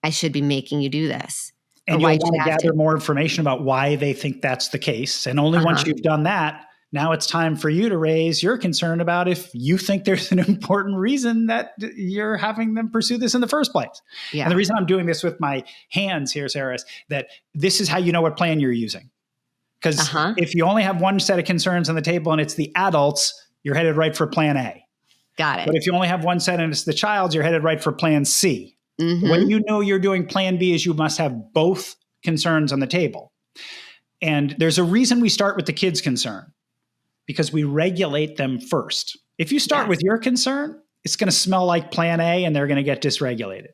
I should be making you do this. And you'll want to gather more information about why they think that's the case. And only once you've done that, now it's time for you to raise your concern about if you think there's an important reason that you're having them pursue this in the first place. Yeah. And the reason I'm doing this with my hands here, Sarah, is that this is how you know what plan you're using. Because if you only have one set of concerns on the table and it's the adults, you're headed right for plan A. Got it. But if you only have one set and it's the child's, you're headed right for plan C. When you know you're doing plan B is you must have both concerns on the table. And there's a reason we start with the kid's concern, because we regulate them first. If you start with your concern, it's going to smell like plan A and they're going to get dysregulated.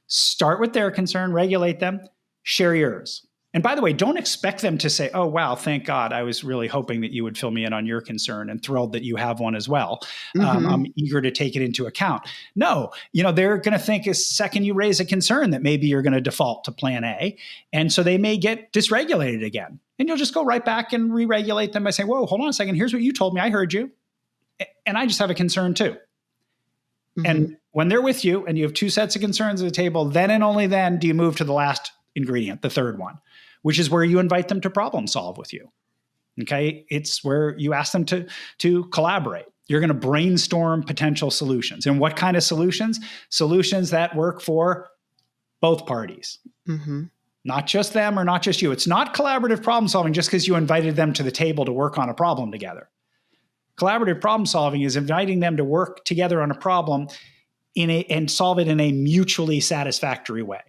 Start with their concern, regulate them, share yours. And by the way, don't expect them to say, oh, wow, thank God. I was really hoping that you would fill me in on your concern and thrilled that you have one as well. I'm eager to take it into account. No, they're going to think a second you raise a concern that maybe you're going to default to plan A. And so they may get dysregulated again. And you'll just go right back and re-regulate them by saying, whoa, hold on a second. Here's what you told me. I heard you. And I just have a concern too. And when they're with you and you have two sets of concerns at the table, then and only then do you move to the last ingredient, the third one, which is where you invite them to problem solve with you. Okay. It's where you ask them to collaborate. You're going to brainstorm potential solutions. And what kind of solutions? Solutions that work for both parties. Not just them or not just you. It's not collaborative problem solving just because you invited them to the table to work on a problem together. Collaborative problem solving is inviting them to work together on a problem and solve it in a mutually satisfactory way.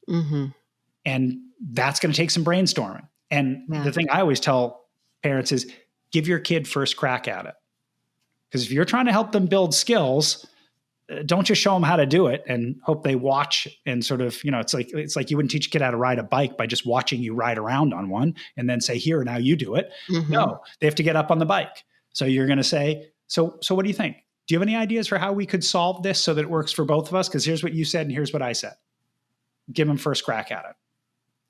Mm-hmm. And that's going to take some brainstorming. And Yeah. the thing I always tell parents is give your kid first crack at it. Because if you're trying to help them build skills, don't just show them how to do it and hope they watch and sort of, it's like you wouldn't teach a kid how to ride a bike by just watching you ride around on one and then say, here, now you do it. Mm-hmm. No, they have to get up on the bike. So you're going to say, so what do you think? Do you have any ideas for how we could solve this so that it works for both of us? Because here's what you said and here's what I said. Give them first crack at it.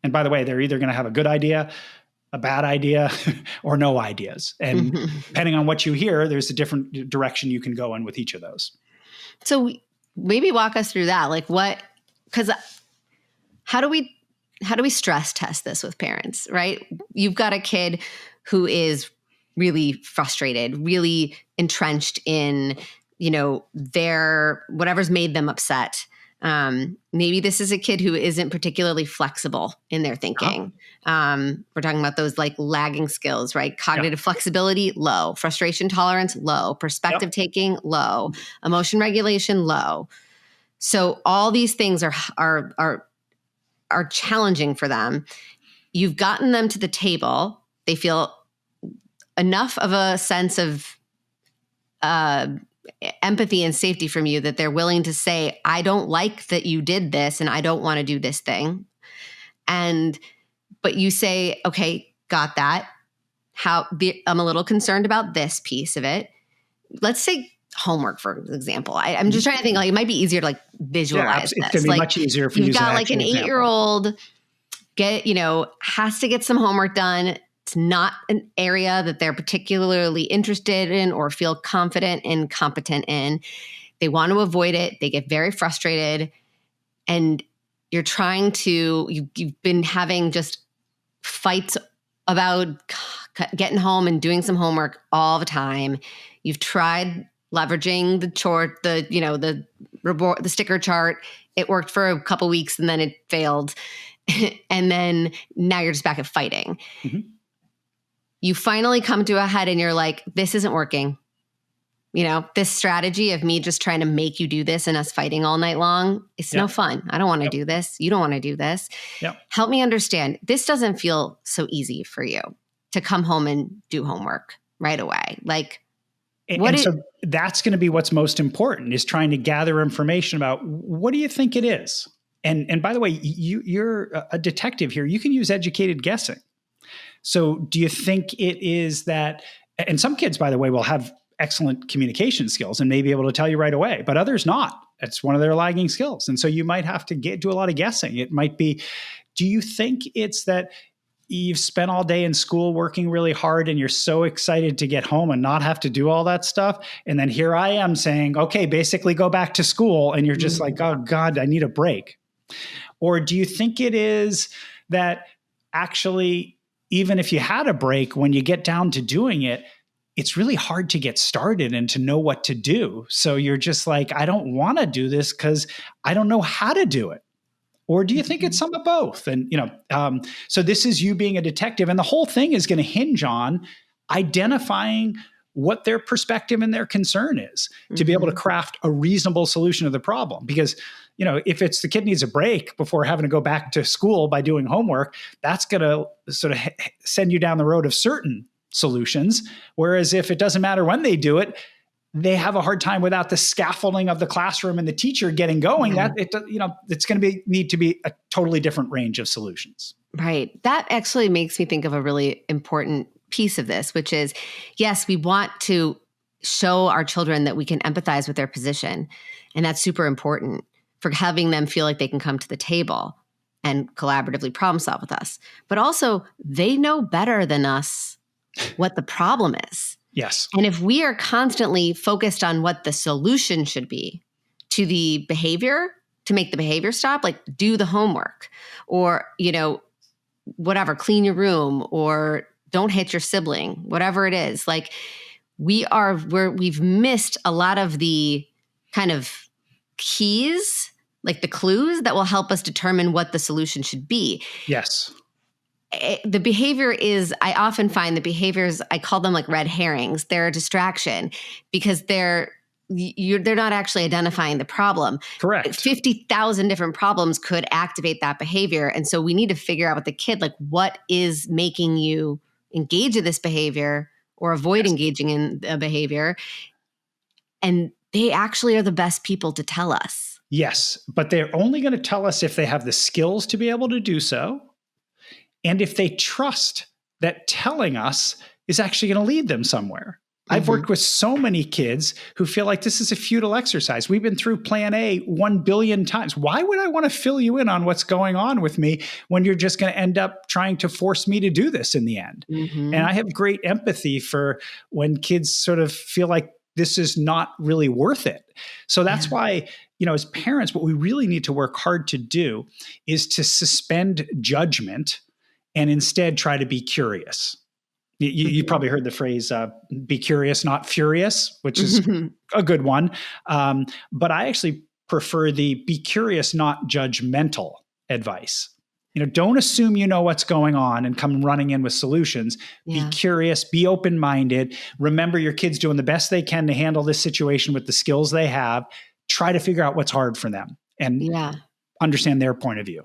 And by the way, they're either going to have a good idea, a bad idea, or no ideas. And depending on what you hear, there's a different direction you can go in with each of those. So maybe walk us through that. Like because how do we stress test this with parents, right? You've got a kid who is really frustrated, really entrenched in, their whatever's made them upset. Maybe this is a kid who isn't particularly flexible in their thinking. We're talking about those like lagging skills, right? Cognitive flexibility, low. Frustration tolerance, low. Perspective taking, low. Emotion regulation, low. So all these things are challenging for them. You've gotten them to the table. They feel enough of a sense of empathy and safety from you that they're willing to say, I don't like that you did this and I don't want to do this thing. But you say, okay, got that. I'm a little concerned about this piece of it. Let's say homework, for example. I'm just trying to think, like, it might be easier to like visualize It's going to be much easier for you. You've got like an 8-year-old has to get some homework done. It's not an area that they're particularly interested in or feel confident and competent in. They want to avoid it. They get very frustrated. And you've been having just fights about getting home and doing some homework all the time. You've tried leveraging the sticker chart. It worked for a couple weeks and then it failed. And then now you're just back at fighting. Mm-hmm. You finally come to a head and you're like, this isn't working. This strategy of me just trying to make you do this and us fighting all night long, it's no fun. I don't want to do this. You don't want to do this. Help me understand. This doesn't feel so easy for you to come home and do homework right away. Like, so that's going to be what's most important, is trying to gather information about what do you think it is? And by the way, you're a detective here. You can use educated guessing. So do you think it is that, and some kids, by the way, will have excellent communication skills and may be able to tell you right away, but others not. It's one of their lagging skills. And so you might have to do a lot of guessing. It might be, do you think it's that you've spent all day in school working really hard and you're so excited to get home and not have to do all that stuff? And then here I am saying, okay, basically go back to school. And you're just like, oh God, I need a break. Or do you think it is that actually, even if you had a break, when you get down to doing it, it's really hard to get started and to know what to do. So you're just like, I don't want to do this because I don't know how to do it. Or do you think it's some of both? And, so this is you being a detective, and the whole thing is going to hinge on identifying what their perspective and their concern is to be able to craft a reasonable solution to the problem. Because, if it's the kid needs a break before having to go back to school by doing homework, that's going to sort of send you down the road of certain solutions. Whereas if it doesn't matter when they do it, they have a hard time without the scaffolding of the classroom and the teacher getting going. That it's going to need to be a totally different range of solutions. Right. That actually makes me think of a really important piece of this, which is, yes, we want to show our children that we can empathize with their position. And that's super important for having them feel like they can come to the table and collaboratively problem solve with us. But also, they know better than us what the problem is. Yes. And if we are constantly focused on what the solution should be to the behavior, to make the behavior stop, like do the homework or, whatever, clean your room or don't hit your sibling, whatever it is, like we've missed a lot of the kind of keys, like the clues that will help us determine what the solution should be. Yes. The behavior is, I often find the behaviors, I call them like red herrings. They're a distraction because they're they're not actually identifying the problem. Correct. 50,000 different problems could activate that behavior. And so we need to figure out with the kid, like, what is making you engage in this behavior or avoid engaging in a behavior. And they actually are the best people to tell us. Yes, but they're only going to tell us if they have the skills to be able to do so, and if they trust that telling us is actually going to lead them somewhere. I've worked with so many kids who feel like this is a futile exercise. We've been through plan A 1 billion times. Why would I want to fill you in on what's going on with me when you're just going to end up trying to force me to do this in the end? And I have great empathy for when kids sort of feel like this is not really worth it. So that's why, as parents, what we really need to work hard to do is to suspend judgment and instead try to be curious. You probably heard the phrase, be curious, not furious, which is a good one. But I actually prefer the be curious, not judgmental advice. Don't assume you know what's going on and come running in with solutions. Be curious, be open-minded. Remember your kid's doing the best they can to handle this situation with the skills they have. Try to figure out what's hard for them and understand their point of view.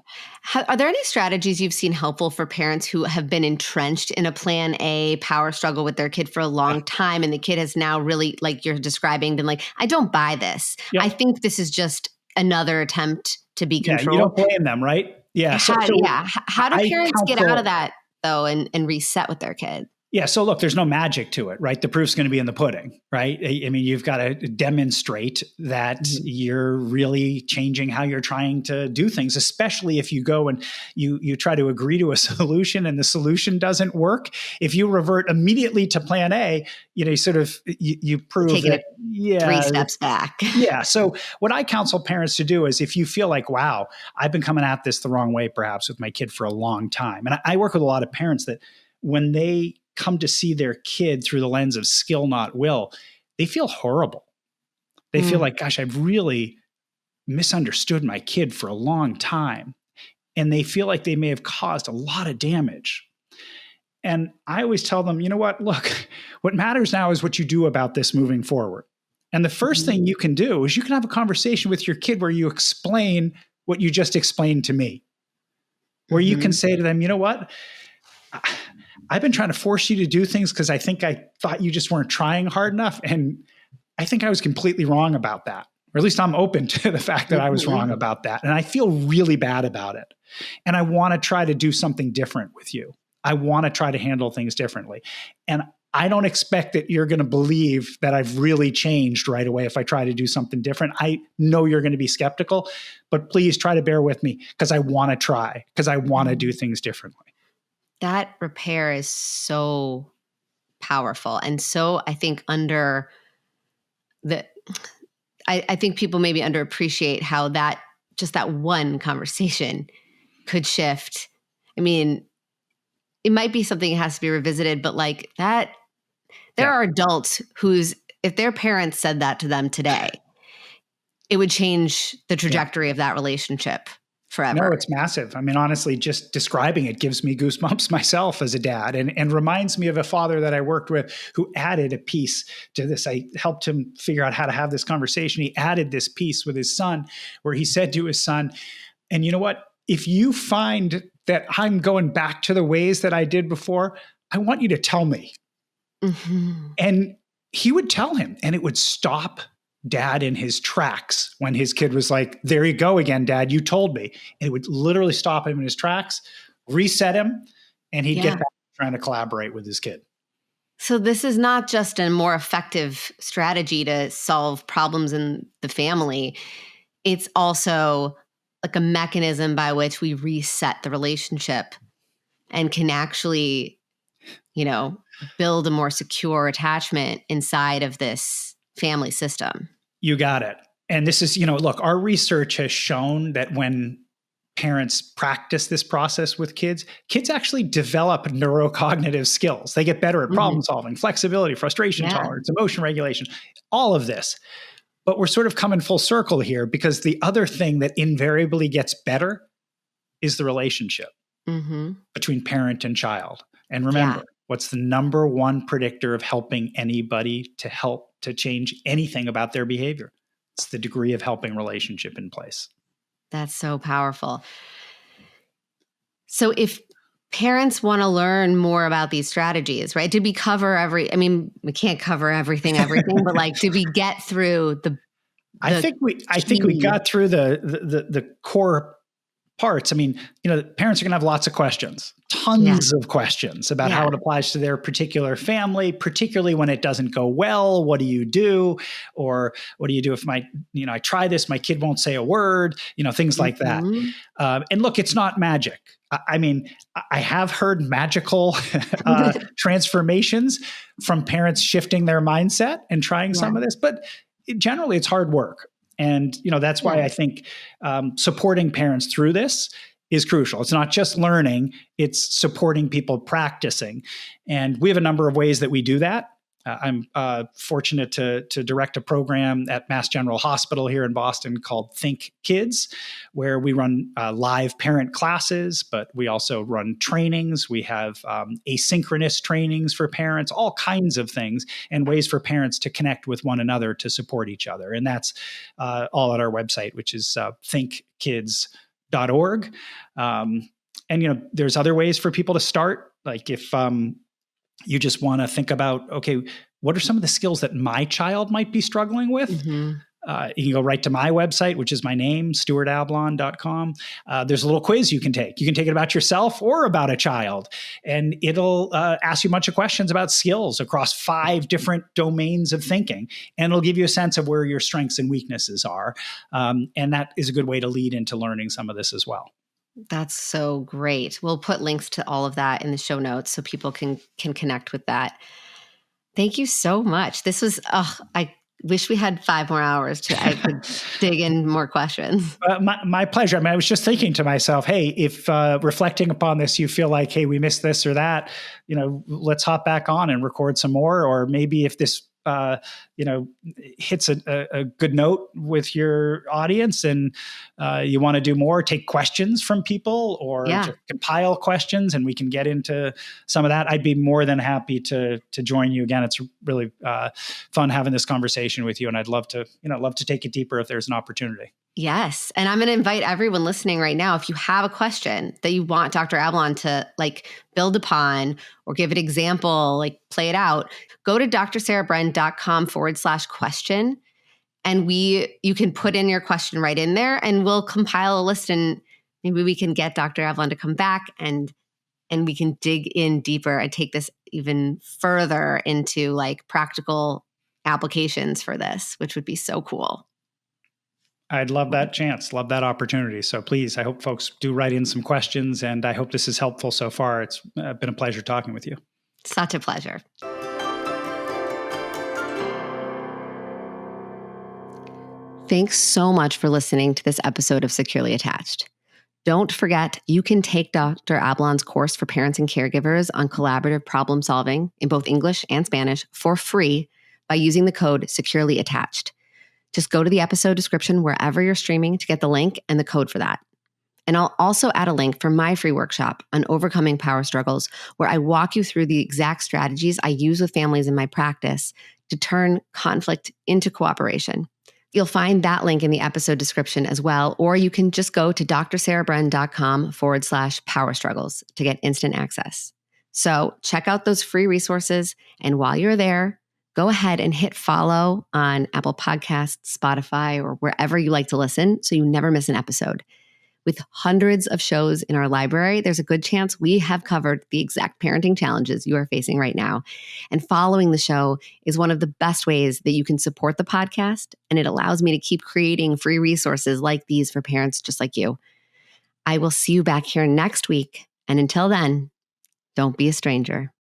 Are there any strategies you've seen helpful for parents who have been entrenched in a plan A power struggle with their kid for a long time, and the kid has now really, like you're describing, been like, I don't buy this. I think this is just another attempt to be controlled. You don't blame them, right? Yeah. How do parents get out of that, though, and reset with their kid? Yeah. So look, there's no magic to it, right? The proof's going to be in the pudding, right? I mean, you've got to demonstrate that you're really changing how you're trying to do things, especially if you go and you try to agree to a solution and the solution doesn't work. If you revert immediately to plan A, you prove that 3 steps back. So what I counsel parents to do is, if you feel like, wow, I've been coming at this the wrong way, perhaps with my kid for a long time. And I work with a lot of parents that when they come to see their kid through the lens of skill, not will, they feel horrible. They feel like, gosh, I've really misunderstood my kid for a long time. And they feel like they may have caused a lot of damage. And I always tell them, you know what, look, what matters now is what you do about this moving forward. And the first thing you can do is you can have a conversation with your kid where you explain what you just explained to me, where you can say to them, you know what, I've been trying to force you to do things because I thought you just weren't trying hard enough. And I think I was completely wrong about that. Or at least I'm open to the fact that I was wrong about that. And I feel really bad about it. And I want to try to do something different with you. I want to try to handle things differently. And I don't expect that you're going to believe that I've really changed right away if I try to do something different. I know you're going to be skeptical, but please try to bear with me because I want to try, because I want to do things differently. That repair is so powerful. And so I think I think people maybe underappreciate how that one conversation could shift. I mean, it might be something that has to be revisited, but like that, there are adults if their parents said that to them today, it would change the trajectory of that relationship forever. No, it's massive. I mean, honestly, just describing it gives me goosebumps myself as a dad, and reminds me of a father that I worked with who added a piece to this. I helped him figure out how to have this conversation. He added this piece with his son where he said to his son, and you know what? If you find that I'm going back to the ways that I did before, I want you to tell me. And he would tell him, and it would stop dad in his tracks when his kid was like, there you go again, dad, you told me. And it would literally stop him in his tracks, reset him, and he'd get back to trying to collaborate with his kid. So this is not just a more effective strategy to solve problems in the family. It's also like a mechanism by which we reset the relationship and can actually, build a more secure attachment inside of this family system. You got it. And this is, look, our research has shown that when parents practice this process with kids actually develop neurocognitive skills. They get better at problem solving, flexibility, frustration tolerance, emotion regulation, all of this. But we're sort of coming full circle here because the other thing that invariably gets better is the relationship between parent and child. And remember, What's the number one predictor of helping anybody to help to change anything about their behavior? It's the degree of helping relationship in place. That's so powerful. So if parents want to learn more about these strategies, right? Did we cover we can't cover everything, but like, did we get through I think we got through the core parts. I mean, parents are going to have lots of questions, tons of questions about how it applies to their particular family, particularly when it doesn't go well. What do you do? Or what do you do if I try this, my kid won't say a word, things like that. And look, it's not magic. I mean, I have heard magical transformations from parents shifting their mindset and trying some of this, but generally it's hard work. And, that's why I think supporting parents through this is crucial. It's not just learning, it's supporting people practicing. And we have a number of ways that we do that. I'm fortunate to direct a program at Mass General Hospital here in Boston called Think Kids, where we run live parent classes, but we also run trainings. We have asynchronous trainings for parents, all kinds of things, and ways for parents to connect with one another to support each other. And that's all at our website, which is thinkkids.org. And there's other ways for people to start, like if you just want to think about, okay, what are some of the skills that my child might be struggling with? You can go right to my website, which is my name, stuartablon.com. There's a little quiz you can take. You can take it about yourself or about a child, and it'll ask you a bunch of questions about skills across 5 different domains of thinking, and it'll give you a sense of where your strengths and weaknesses are. And that is a good way to lead into learning some of this as well. That's so great. We'll put links to all of that in the show notes so people can connect with that. Thank you so much. This was, I wish we had 5 more hours I could dig in more questions. My pleasure. I mean, I was just thinking to myself, hey, if reflecting upon this, you feel like, hey, we missed this or that, let's hop back on and record some more. Or maybe if this hits a good note with your audience and you want to do more, take questions from people or just compile questions and we can get into some of that. I'd be more than happy to join you again. It's really fun having this conversation with you, and I'd love to take it deeper if there's an opportunity. Yes. And I'm going to invite everyone listening right now, if you have a question that you want Dr. Ablon to build upon or give an example, play it out, go to drsarahbren.com/question. And you can put in your question right in there and we'll compile a list, and maybe we can get Dr. Ablon to come back and we can dig in deeper and take this even further into practical applications for this, which would be so cool. I'd love that chance, love that opportunity. So please, I hope folks do write in some questions, and I hope this is helpful so far. It's been a pleasure talking with you. Such a pleasure. Thanks so much for listening to this episode of Securely Attached. Don't forget, you can take Dr. Ablon's course for parents and caregivers on collaborative problem solving in both English and Spanish for free by using the code Securely Attached. Just go to the episode description wherever you're streaming to get the link and the code for that. And I'll also add a link for my free workshop on overcoming power struggles, where I walk you through the exact strategies I use with families in my practice to turn conflict into cooperation. You'll find that link in the episode description as well, or you can just go to drsarahbren.com/power struggles to get instant access. So check out those free resources. And while you're there, go ahead and hit follow on Apple Podcasts, Spotify, or wherever you like to listen so you never miss an episode. With hundreds of shows in our library, there's a good chance we have covered the exact parenting challenges you are facing right now. And following the show is one of the best ways that you can support the podcast, and it allows me to keep creating free resources like these for parents just like you. I will see you back here next week. And until then, don't be a stranger.